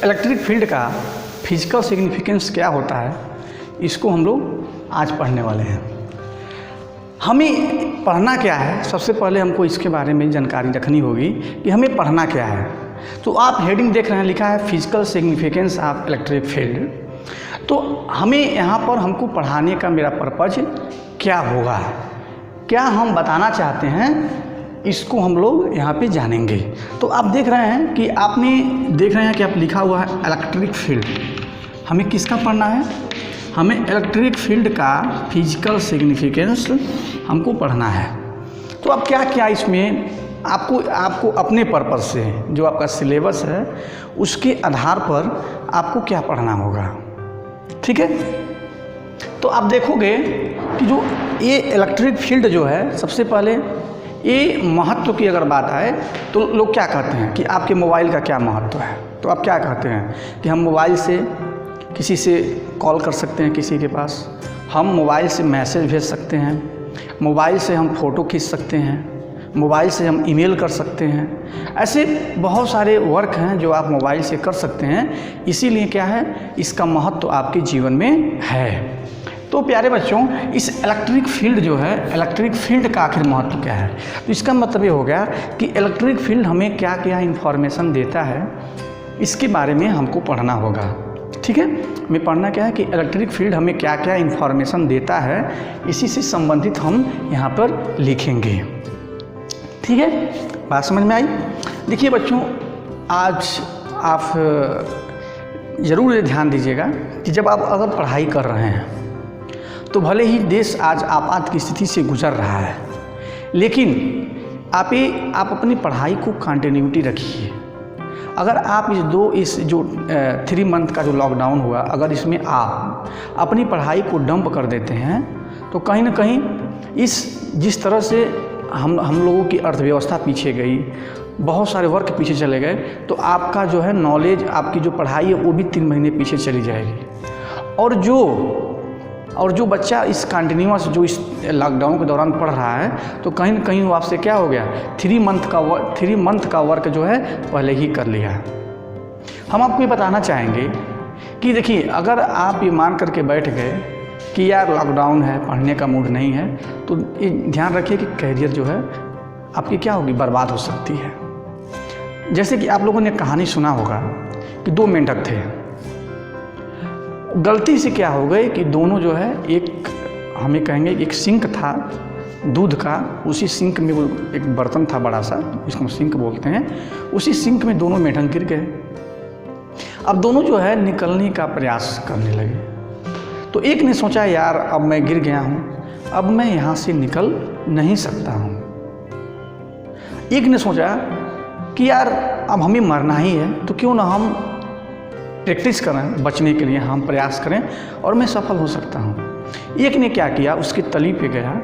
Electric field का physical significance क्या होता है, इसको हम लोग आज पढ़ने वाले हैं। हमें पढ़ना क्या है, सबसे पहले हमको इसके बारे में जानकारी रखनी होगी कि हमें पढ़ना क्या है। तो आप हेडिंग देख रहे हैं, लिखा है physical significance of electric field. तो हमें यहाँ पर हमको पढ़ाने का मेरा पर्पज क्या होगा, क्या हम बताना चाहते हैं, इसको हम लोग यहाँ पे जानेंगे। तो आप देख रहे हैं कि देख रहे हैं कि आप लिखा हुआ है इलेक्ट्रिक फील्ड। हमें किसका पढ़ना है? हमें इलेक्ट्रिक फील्ड का फिजिकल सिग्निफिकेंस हमको पढ़ना है। तो अब क्या क्या इसमें आपको अपने पर्पस से जो आपका सिलेबस है उसके आधार पर आपको क्या पढ़ना होगा, ठीक है। तो आप देखोगे कि जो ये इलेक्ट्रिक फील्ड जो है, सबसे पहले ये महत्व की अगर बात आए तो लोग क्या कहते हैं कि आपके मोबाइल का क्या महत्व है। तो आप क्या कहते हैं कि हम मोबाइल से किसी से कॉल कर सकते हैं, किसी के पास हम मोबाइल से मैसेज भेज सकते हैं, मोबाइल से हम फ़ोटो खींच सकते हैं, मोबाइल से हम ईमेल कर सकते हैं। ऐसे बहुत सारे वर्क हैं जो आप मोबाइल से कर सकते हैं। इसीलिए क्या है, इसका महत्व आपके जीवन में है। तो प्यारे बच्चों, इस इलेक्ट्रिक फील्ड जो है, इलेक्ट्रिक फील्ड का आखिर महत्व क्या है? तो इसका मतलब ये हो गया कि इलेक्ट्रिक फील्ड हमें क्या क्या इन्फॉर्मेशन देता है, इसके बारे में हमको पढ़ना होगा, ठीक है। हमें पढ़ना क्या है कि इलेक्ट्रिक फील्ड हमें क्या क्या इन्फॉर्मेशन देता है, इसी से संबंधित हम यहाँ पर लिखेंगे, ठीक है। बात समझ में आई? देखिए बच्चों, आज आप ज़रूर ध्यान दीजिएगा कि जब आप अगर पढ़ाई कर रहे हैं तो भले ही देश आज आपात की स्थिति से गुजर रहा है, लेकिन आप अपनी पढ़ाई को कंटिन्यूटी रखिए। अगर आप इस जो 3 मंथ का जो लॉकडाउन हुआ, अगर इसमें आप अपनी पढ़ाई को डंप कर देते हैं तो कहीं ना कहीं जिस तरह से हम लोगों की अर्थव्यवस्था पीछे गई, बहुत सारे वर्क पीछे चले गए, तो आपका जो है नॉलेज, आपकी जो पढ़ाई है वो भी 3 महीने पीछे चली जाएगी। और जो बच्चा इस कंटिन्यूअस जो इस लॉकडाउन के दौरान पढ़ रहा है, तो कहीं ना कहीं वो आपसे क्या हो गया, 3 मंथ का वर्क जो है पहले ही कर लिया। हम आपको ये बताना चाहेंगे कि देखिए, अगर आप ये मान करके बैठ गए कि यार लॉकडाउन है, पढ़ने का मूड नहीं है, तो ये ध्यान रखिए कि कैरियर जो है आपकी क्या होगी, बर्बाद हो सकती है। जैसे कि आप लोगों ने कहानी सुना होगा कि 2 मेंढक थे। गलती से क्या हो गई कि दोनों जो है, हमें कहेंगे एक सिंक था दूध का, उसी सिंक में वो एक बर्तन था बड़ा सा, इसको हम सिंक बोलते हैं, उसी सिंक में दोनों मेंढक गिर गए। अब दोनों जो है निकलने का प्रयास करने लगे। तो एक ने सोचा, यार अब मैं गिर गया हूँ, अब मैं यहाँ से निकल नहीं सकता हूँ। एक ने सोचा कि यार अब हमें मरना ही है, तो क्यों ना हम प्रैक्टिस करें, बचने के लिए हम प्रयास करें और मैं सफल हो सकता हूँ। एक ने क्या किया, उसके तली पे गया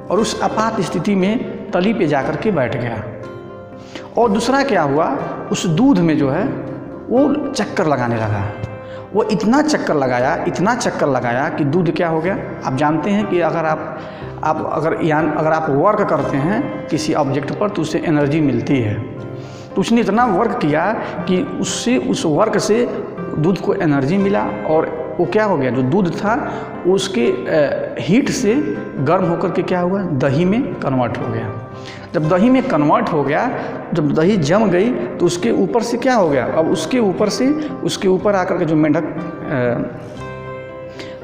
और उस आपात स्थिति में तली पे जाकर के बैठ गया। और दूसरा क्या हुआ, उस दूध में जो है वो चक्कर लगाने लगा। वो इतना चक्कर लगाया कि दूध क्या हो गया। आप जानते हैं कि अगर आप वर्क करते हैं किसी ऑब्जेक्ट पर तो उससे एनर्जी मिलती है। तो उसने इतना वर्क किया कि उस वर्क से दूध को एनर्जी मिला और वो क्या हो गया, जो दूध था उसके हीट से गर्म होकर के क्या हुआ, दही में कन्वर्ट हो गया। जब दही में कन्वर्ट हो गया, जब दही जम गई तो उसके ऊपर से क्या हो गया, अब उसके ऊपर आकर के जो मेंढक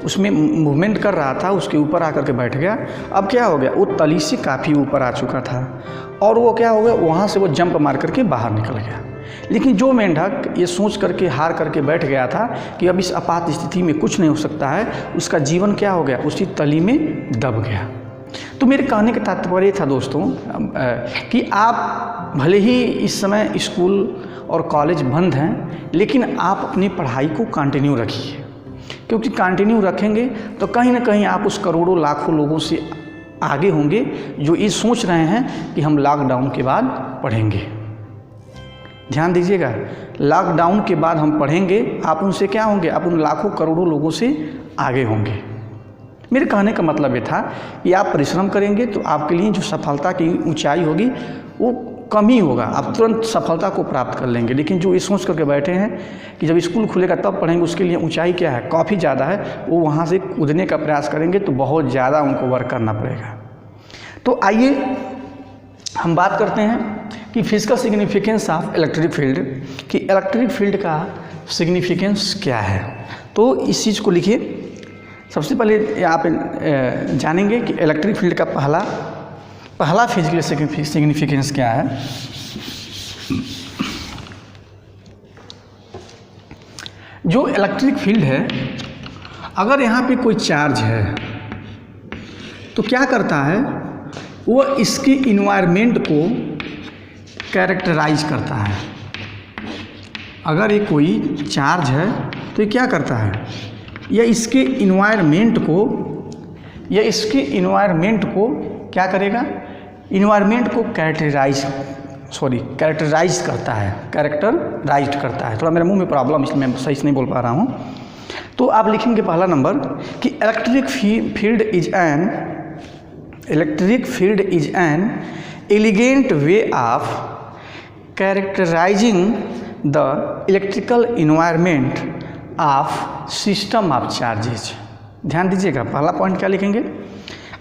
उसमें मूवमेंट कर रहा था, उसके ऊपर आकर के बैठ गया। अब क्या हो गया, वो तली से काफ़ी ऊपर आ चुका था और वो क्या हो गया, वहाँ से वो जंप मार करके बाहर निकल गया। लेकिन जो मेंढक ये सोच करके हार करके बैठ गया था कि अब इस आपात स्थिति में कुछ नहीं हो सकता है, उसका जीवन क्या हो गया, उसी तली में दब गया। तो मेरे कहने का तात्पर्य था दोस्तों कि आप भले ही इस समय स्कूल और कॉलेज बंद हैं, लेकिन आप अपनी पढ़ाई को कंटिन्यू रखिए, क्योंकि कंटिन्यू रखेंगे तो कहीं ना कहीं आप उस करोड़ों लाखों लोगों से आगे होंगे जो ये सोच रहे हैं कि हम लॉकडाउन के बाद पढ़ेंगे। ध्यान दीजिएगा, लॉकडाउन के बाद हम पढ़ेंगे, आप उनसे क्या होंगे, आप उन लाखों करोड़ों लोगों से आगे होंगे। मेरे कहने का मतलब ये था कि आप परिश्रम करेंगे तो आपके लिए जो सफलता की ऊंचाई होगी वो कम ही होगा, आप तुरंत सफलता को प्राप्त कर लेंगे। लेकिन जो ये सोच करके बैठे हैं कि जब स्कूल खुलेगा तब पढ़ेंगे, उसके लिए ऊंचाई क्या है, काफ़ी ज़्यादा है, वो वहाँ से कूदने का प्रयास करेंगे तो बहुत ज़्यादा उनको वर्क करना पड़ेगा। तो आइए हम बात करते हैं कि physical significance of electric field, कि इलेक्ट्रिक फील्ड का सिग्निफिकेंस क्या है। तो इस चीज़ को लिखिए। सबसे पहले आप जानेंगे कि इलेक्ट्रिक फील्ड का पहला फिजिकल सिग्निफिकेंस क्या है। जो इलेक्ट्रिक फील्ड है, अगर यहाँ पे कोई चार्ज है तो क्या करता है, वो इसके इन्वायरमेंट को कैरेक्टराइज करता है। अगर ये कोई चार्ज है तो ये क्या करता है, या इसके इन्वायरमेंट को क्या करेगा, इन्वायरमेंट को कैरेक्टराइज करता है। थोड़ा मेरे मुंह में प्रॉब्लम, इसलिए मैं सही से नहीं बोल पा रहा हूँ। तो आप लिखेंगे पहला नंबर कि electric field is an elegant way of characterising the electrical environment of system of charges. ध्यान दीजिएगा, पहला पॉइंट क्या लिखेंगे,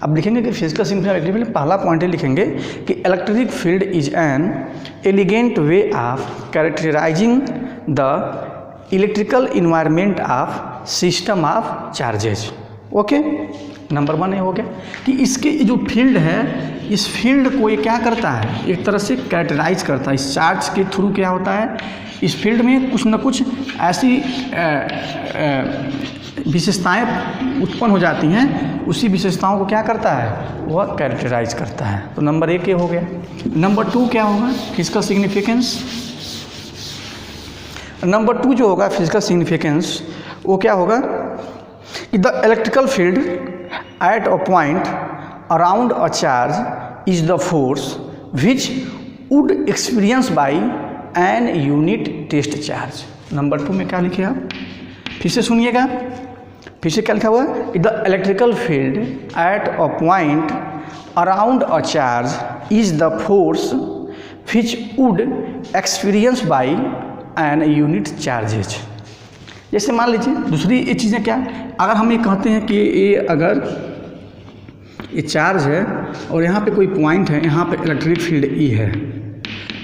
अब लिखेंगे कि फिजिकल सिग्निफिकेंस, पहला पॉइंट लिखेंगे कि electric field is an elegant way of characterising the electrical environment of system of charges. Okay, number 1 ये हो गया कि इसके जो फील्ड है, इस फील्ड को ये क्या करता है, एक तरह से कैरेक्टराइज करता है। इस चार्ज के थ्रू क्या होता है, इस फील्ड में कुछ न कुछ ऐसी विशेषताएं उत्पन्न हो जाती हैं, उसी विशेषताओं को क्या करता है, वह कैरेक्टराइज करता है। तो नंबर 1 ये हो गया। नंबर 2 क्या होगा, फिजिकल सिग्निफिकेंस। नंबर 2 जो होगा फिजिकल सिग्निफिकेंस, वो क्या होगा कि the electrical field at a point around a charge is the force which would experience by an unit test charge. Number 2 में क्या लिखे आप, फिर से सुनिएगा, फिर से क्या लिखा हुआ है कि the electrical field at a point around a charge is the force which would experience by an unit charges. जैसे मान लीजिए दूसरी ये चीज़ें क्या, अगर हम ये कहते हैं कि ये अगर ये चार्ज है और यहाँ पे कोई पॉइंट है, यहाँ पे इलेक्ट्रिक फील्ड ई है,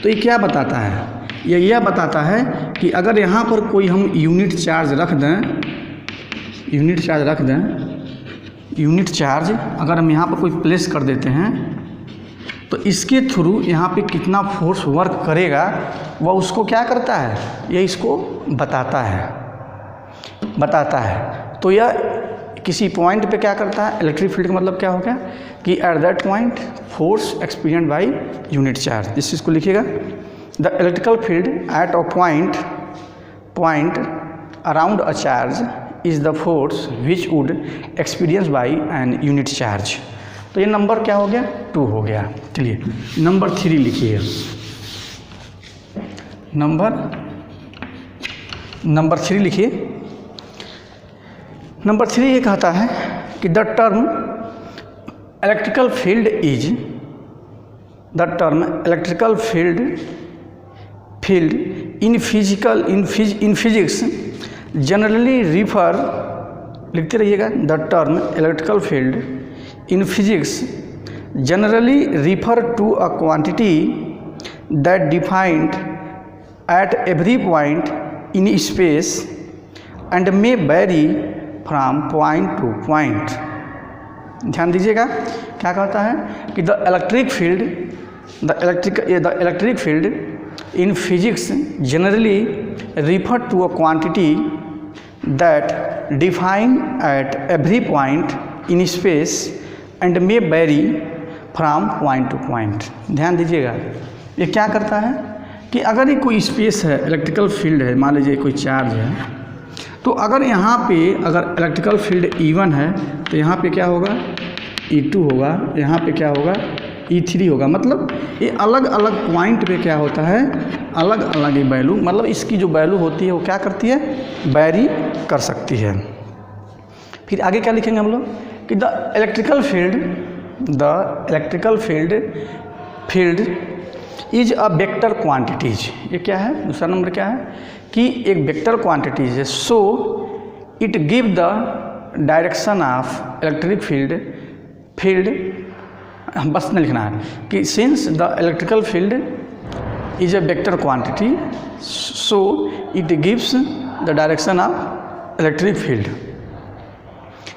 तो ये क्या बताता है, यह बताता है कि अगर यहाँ पर कोई हम यूनिट चार्ज रख दें, यूनिट चार्ज अगर हम यहाँ पर कोई प्लेस कर देते हैं, तो इसके थ्रू यहाँ पे कितना फोर्स वर्क करेगा वह उसको क्या करता है, यह इसको बताता है। तो यह किसी पॉइंट पे क्या करता है, इलेक्ट्रिक फील्ड का मतलब क्या हो गया कि at that point force experienced by unit charge. इस चीज़ को लिखिएगा, the electrical field at a point around a charge is the force which would experience by an unit charge. तो ये नंबर क्या हो गया, 2 हो गया। चलिए नंबर 3 लिखिए। नंबर 3 लिखिए। नंबर 3 ये कहता है कि the term electrical field in physics generally refer, लिखते रहिएगा, the term electrical field in physics generally refer to a quantity that defined at every point in space and may vary from point to point. ध्यान दीजिएगा, क्या कहता है कि the electric field in physics generally refer to a quantity that define at every point in space and may vary from point to point. ध्यान दीजिएगा, ये क्या करता है कि अगर ये कोई स्पेस है, इलेक्ट्रिकल फील्ड है, मान लीजिए कोई चार्ज है, तो अगर यहाँ पे अगर इलेक्ट्रिकल फील्ड E1 है तो यहाँ पे क्या होगा, E2 होगा, यहाँ पे क्या होगा, E3 होगा। मतलब ये अलग अलग पॉइंट पे क्या होता है, अलग अलग ये वैल्यू, मतलब इसकी जो वैल्यू होती है वो क्या करती है, वेरी कर सकती है। फिर आगे क्या लिखेंगे हम लोग कि the electrical field is a vector quantities. ये क्या है, दूसरा नंबर क्या है कि एक वेक्टर क्वांटिटीज है। So it give the direction of electric field बस नहीं लिखना है कि since the electrical field is a vector quantity so it gives the direction of electric field.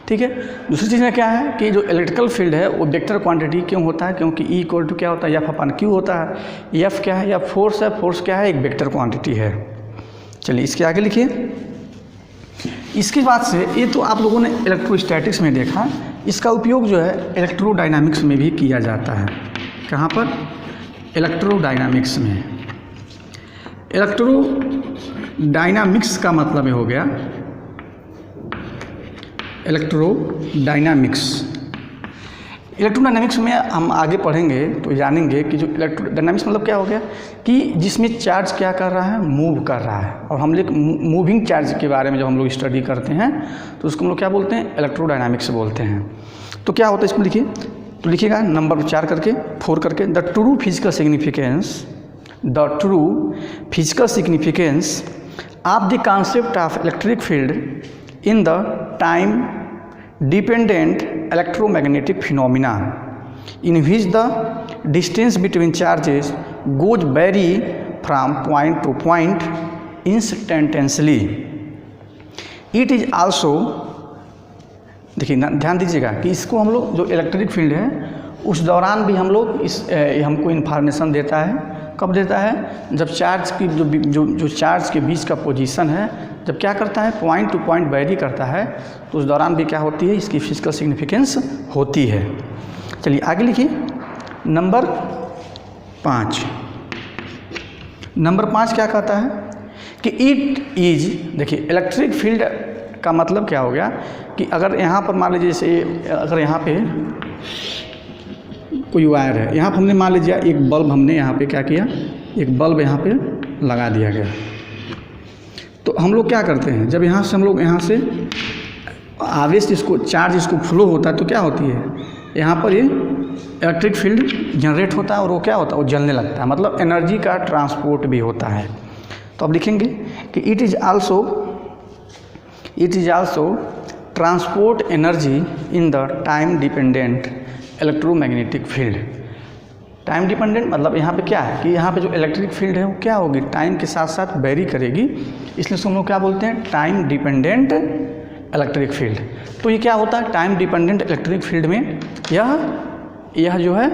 ठीक है। दूसरी चीज़ में क्या है कि जो इलेक्ट्रिकल फील्ड है वो वेक्टर क्वांटिटी क्यों होता है, क्योंकि ई इक्वल टू क्या होता है, एफ अपन क्यू होता है। एफ क्या है, या फोर्स है, फोर्स क्या है, एक वेक्टर क्वांटिटी है। चलिए इसके आगे लिखिए। इसके बाद से ये तो आप लोगों ने इलेक्ट्रोस्टैटिक्स में देखा, इसका उपयोग जो है इलेक्ट्रोडायनामिक्स में भी किया जाता है। कहाँ पर, इलेक्ट्रोडायनामिक्स में। इलेक्ट्रोडायनामिक्स का मतलब ये हो गया इलेक्ट्रोडायनामिक्स। इलेक्ट्रोडायनामिक्स में हम आगे पढ़ेंगे तो जानेंगे कि जो इलेक्ट्रोडायनामिक्स मतलब क्या हो गया कि जिसमें चार्ज क्या कर रहा है, मूव कर रहा है। और हम लोग मूविंग चार्ज के बारे में जब हम लोग स्टडी करते हैं तो उसको हम लोग क्या बोलते हैं, इलेक्ट्रोडायनामिक्स बोलते हैं। तो क्या होता है इसमें लिखिए, तो लिखिएगा नंबर 4 करके 4 करके, the true physical significance of the concept of electric field in the time dependent electromagnetic phenomena in which the distance between charges goes vary from point to point instantaneously. It is also, देखिए ध्यान दीजिएगा कि इसको हम लोग जो electric field है उस दौरान भी हम लोग हमको इन्फॉर्मेशन देता है। कब देता है, जब चार्ज की जो चार्ज के बीच का पोजीशन है जब क्या करता है, पॉइंट टू पॉइंट वेरी करता है, तो उस दौरान भी क्या होती है, इसकी फिजिकल सिग्निफिकेंस होती है। चलिए आगे लिखिए नंबर 5। नंबर 5 क्या कहता है कि इट इज, देखिए इलेक्ट्रिक फील्ड का मतलब क्या हो गया कि अगर यहाँ पर मान लीजिए जैसे अगर यहाँ पे कोई वायर है, यहाँ पर हमने मान लीजिए एक बल्ब हमने यहाँ पे क्या किया, एक बल्ब यहाँ पे लगा दिया गया। तो हम लोग क्या करते हैं, जब यहाँ से हम लोग यहाँ से आवेश इसको चार्ज इसको फ्लो होता है तो क्या होती है, यहाँ पर ये इलेक्ट्रिक फील्ड जनरेट होता है और वो क्या होता है, वो जलने लगता है, मतलब एनर्जी का ट्रांसपोर्ट भी होता है। तो अब लिखेंगे कि it is also transport energy in the time dependent electromagnetic field. Time dependent मतलब यहाँ पे क्या है कि यहाँ पे जो इलेक्ट्रिक फील्ड है वो क्या होगी, टाइम के साथ साथ वेरी करेगी, इसलिए हम लोग क्या बोलते हैं, टाइम डिपेंडेंट इलेक्ट्रिक फील्ड। तो ये क्या होता है, टाइम डिपेंडेंट इलेक्ट्रिक फील्ड में यह जो है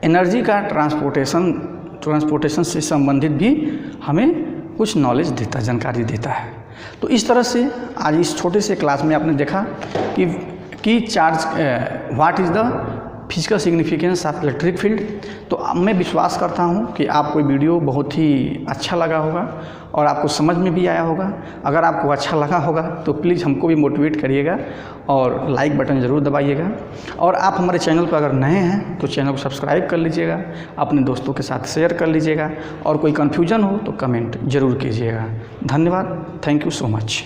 एनर्जी का ट्रांसपोर्टेशन से संबंधित भी हमें कुछ नॉलेज देता, जानकारी देता है। तो इस तरह से आज इस छोटे से क्लास में आपने देखा कि charge what is the physical significance of electric field. तो मैं विश्वास करता हूँ कि आपको वीडियो बहुत ही अच्छा लगा होगा और आपको समझ में भी आया होगा। अगर आपको अच्छा लगा होगा तो प्लीज़ हमको भी मोटिवेट करिएगा और लाइक बटन ज़रूर दबाइएगा। और आप हमारे चैनल पर अगर नए हैं तो चैनल को सब्सक्राइब कर लीजिएगा, अपने दोस्तों के साथ शेयर कर लीजिएगा और कोई कन्फ्यूजन हो तो कमेंट ज़रूर कीजिएगा। धन्यवाद, थैंक यू सो मच।